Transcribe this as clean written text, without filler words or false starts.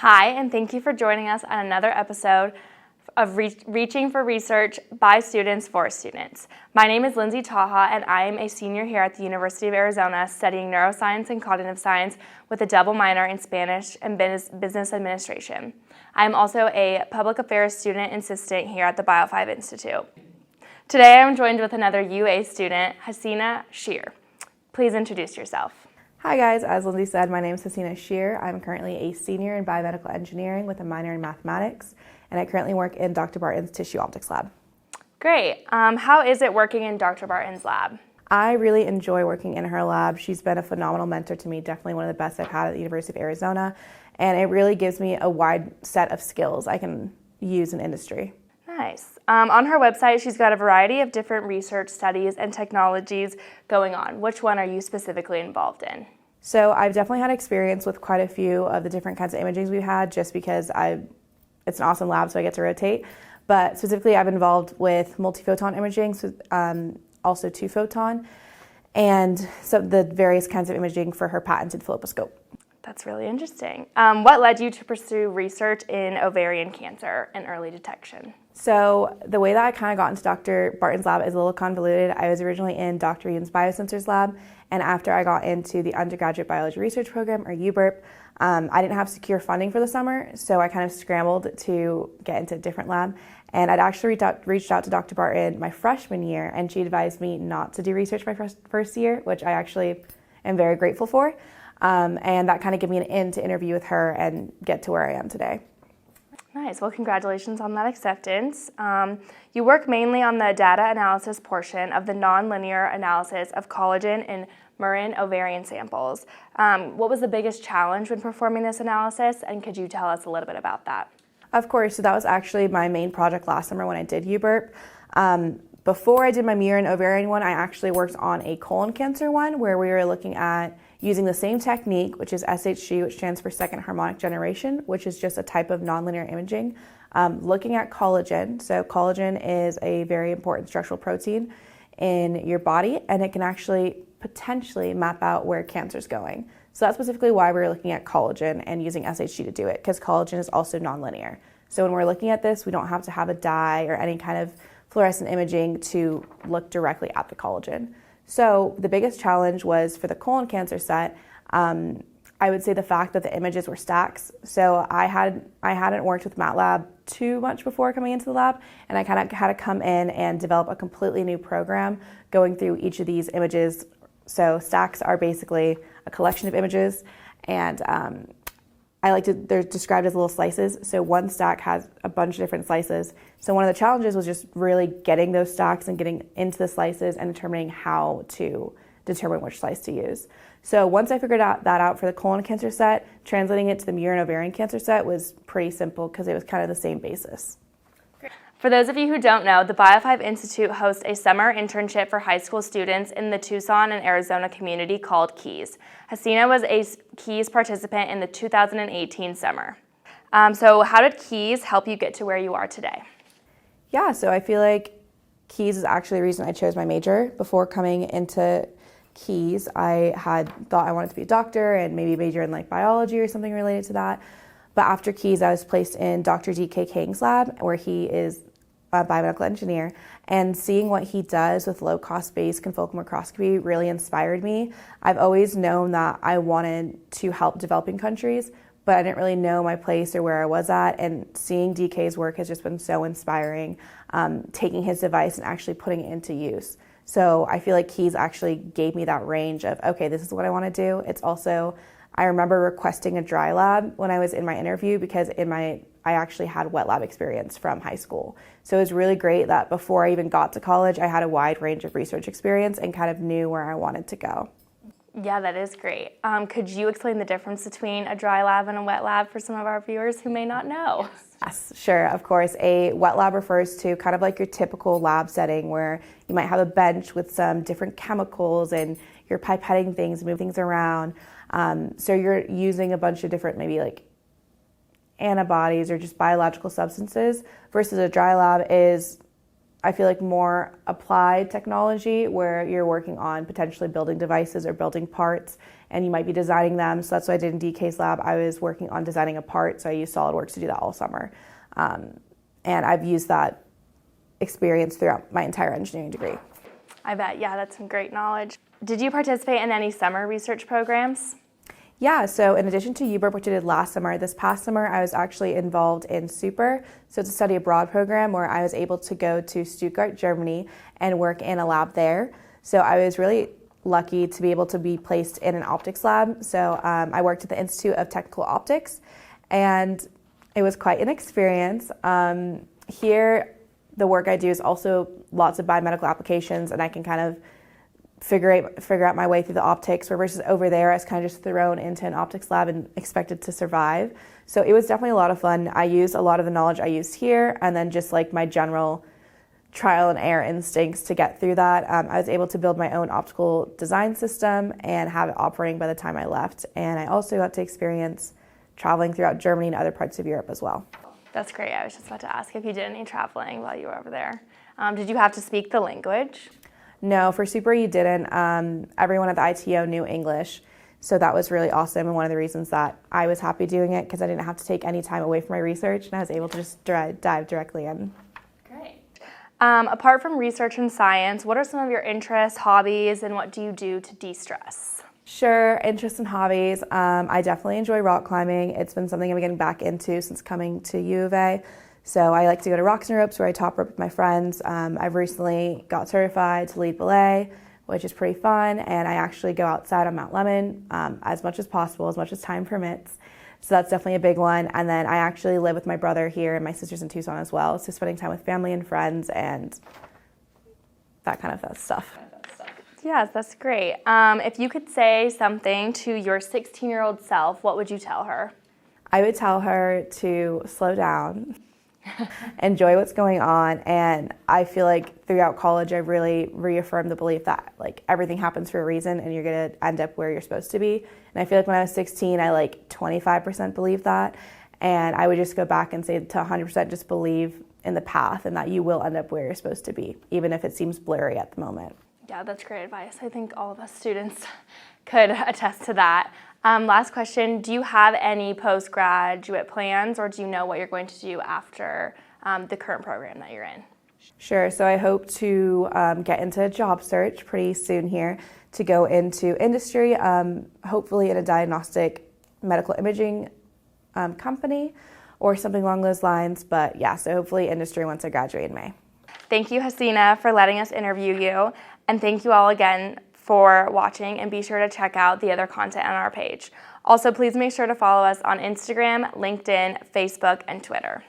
Hi, and thank you for joining us on another episode of Reaching for Research by Students for Students. My name is Lindsay Taha, and I am a senior here at the University of Arizona studying neuroscience and cognitive science with a double minor in Spanish and business administration. I am also a public affairs student assistant here at the Bio5 Institute. Today I am joined with another UA student, Hasina Sheer. Please introduce yourself. Hi guys, as Lindsay said, my name is Hasina Sheer. I'm currently a senior in biomedical engineering with a minor in mathematics, and I currently work in Dr. Barton's tissue optics lab. Great. How is it working in Dr. Barton's lab? I really enjoy working in her lab. She's been a phenomenal mentor to me, definitely one of the best I've had at the University of Arizona, and it really gives me a wide set of skills I can use in industry. Nice. On her website, she's got a variety of different research studies and technologies going on. Which one are you specifically involved in? So I've definitely had experience with quite a few of the different kinds of imaging we've had just because it's an awesome lab, so I get to rotate. But specifically, I've been involved with multiphoton imaging, so, also 2-photon, and so the various kinds of imaging for her patented philiposcope. That's really interesting. What led you to pursue research in ovarian cancer and early detection? So the way that I kind of got into Dr. Barton's lab is a little convoluted. I was originally in Dr. Yoon's biosensors lab, and after I got into the undergraduate biology research program, or UBIRP, I didn't have secure funding for the summer, so I kind of scrambled to get into a different lab. And I'd actually reached out to Dr. Barton my freshman year, and she advised me not to do research my first year, which I actually am very grateful for. And that kind of gave me an in to interview with her and get to where I am today. Nice. Well, congratulations on that acceptance. You work mainly on the data analysis portion of the nonlinear analysis of collagen in murine ovarian samples. What was the biggest challenge when performing this analysis, and could you tell us a little bit about that? Of course. So that was actually my main project last summer when I did UBIRP. Before I did my murine ovarian one, I actually worked on a colon cancer one where we were looking at using the same technique, which is SHG, which stands for second harmonic generation, which is just a type of nonlinear imaging, looking at collagen. So collagen is a very important structural protein in your body, and it can actually potentially map out where cancer is going. So that's specifically why we're looking at collagen and using SHG to do it, because collagen is also nonlinear. So when we're looking at this, we don't have to have a dye or any kind of fluorescent imaging to look directly at the collagen. So the biggest challenge was for the colon cancer set, I would say the fact that the images were stacks. So I hadn't worked with MATLAB too much before coming into the lab, and I kind of had to come in and develop a completely new program going through each of these images. So stacks are basically a collection of images, and they're described as little slices. So one stack has a bunch of different slices. So one of the challenges was just really getting those stacks and getting into the slices and determining how to determine which slice to use. So once I figured that out for the colon cancer set, translating it to the murine ovarian cancer set was pretty simple because it was kind of the same basis. For those of you who don't know, the Bio5 Institute hosts a summer internship for high school students in the Tucson and Arizona community called KEYS. Hasina was a KEYS participant in the 2018 summer. So how did KEYS help you get to where you are today? Yeah, so I feel like KEYS is actually the reason I chose my major. Before coming into KEYS, I had thought I wanted to be a doctor and maybe major in like biology or something related to that. But after KEYS, I was placed in Dr. D.K. Kang's lab, where he is a biomedical engineer, and seeing what he does with low-cost base confocal microscopy really inspired me. I've always known that I wanted to help developing countries, but I didn't really know my place or where I was at, and seeing DK's work has just been so inspiring, taking his device and actually putting it into use. So I feel like KEYS actually gave me that range of, okay, this is what I want to do. It's also, I remember requesting a dry lab when I was in my interview because I actually had wet lab experience from high school. So it was really great that before I even got to college, I had a wide range of research experience and kind of knew where I wanted to go. Yeah, that is great. Could you explain the difference between a dry lab and a wet lab for some of our viewers who may not know? Yes, sure, of course. A wet lab refers to kind of like your typical lab setting where you might have a bench with some different chemicals and you're pipetting things, moving things around. So you're using a bunch of different maybe like antibodies or just biological substances, versus a dry lab is, I feel like, more applied technology where you're working on potentially building devices or building parts and you might be designing them. So that's what I did in DK's lab. I was working on designing a part, so I used SolidWorks to do that all summer. And I've used that experience throughout my entire engineering degree. I bet, yeah, that's some great knowledge. Did you participate in any summer research programs? Yeah, so in addition to UBURP, which I did last summer, this past summer I was actually involved in SUPER. So it's a study abroad program where I was able to go to Stuttgart, Germany and work in a lab there. So I was really lucky to be able to be placed in an optics lab. So I worked at the Institute of Technical Optics, and it was quite an experience. Here, the work I do is also lots of biomedical applications, and I can kind of figure out my way through the optics, where versus over there, I was kind of just thrown into an optics lab and expected to survive. So it was definitely a lot of fun. I used a lot of the knowledge I used here, and then just like my general trial and error instincts to get through that. I was able to build my own optical design system and have it operating by the time I left. And I also got to experience traveling throughout Germany and other parts of Europe as well. That's great. I was just about to ask if you did any traveling while you were over there. Did you have to speak the language? No, for SUPER you didn't. Everyone at the ITO knew English, so that was really awesome, and one of the reasons that I was happy doing it, because I didn't have to take any time away from my research, and I was able to just dive directly in. Great. Apart from research and science, what are some of your interests, hobbies, and what do you do to de-stress? Sure, interests and hobbies. I definitely enjoy rock climbing. It's been something I've been getting back into since coming to U of A. So I like to go to Rocks and Ropes where I top rope with my friends. I've recently got certified to lead belay, which is pretty fun. And I actually go outside on Mount Lemmon as much as possible, as much as time permits. So that's definitely a big one. And then I actually live with my brother here and my sister's in Tucson as well. So spending time with family and friends and that kind of stuff. Yes, that's great. If you could say something to your 16-year-old self, what would you tell her? I would tell her to slow down, enjoy what's going on, and I feel like throughout college I've really reaffirmed the belief that like everything happens for a reason and you're going to end up where you're supposed to be. And I feel like when I was 16 I like 25% believed that, and I would just go back and say to 100% just believe in the path and that you will end up where you're supposed to be, even if it seems blurry at the moment. Yeah, that's great advice. I think all of us students could attest to that. Last question, do you have any postgraduate plans, or do you know what you're going to do after the current program that you're in? Sure, so I hope to get into a job search pretty soon here to go into industry, hopefully in a diagnostic medical imaging company or something along those lines. But yeah, so hopefully industry once I graduate in May. Thank you, Hasina, for letting us interview you. And thank you all again for watching, and be sure to check out the other content on our page. Also, please make sure to follow us on Instagram, LinkedIn, Facebook, and Twitter.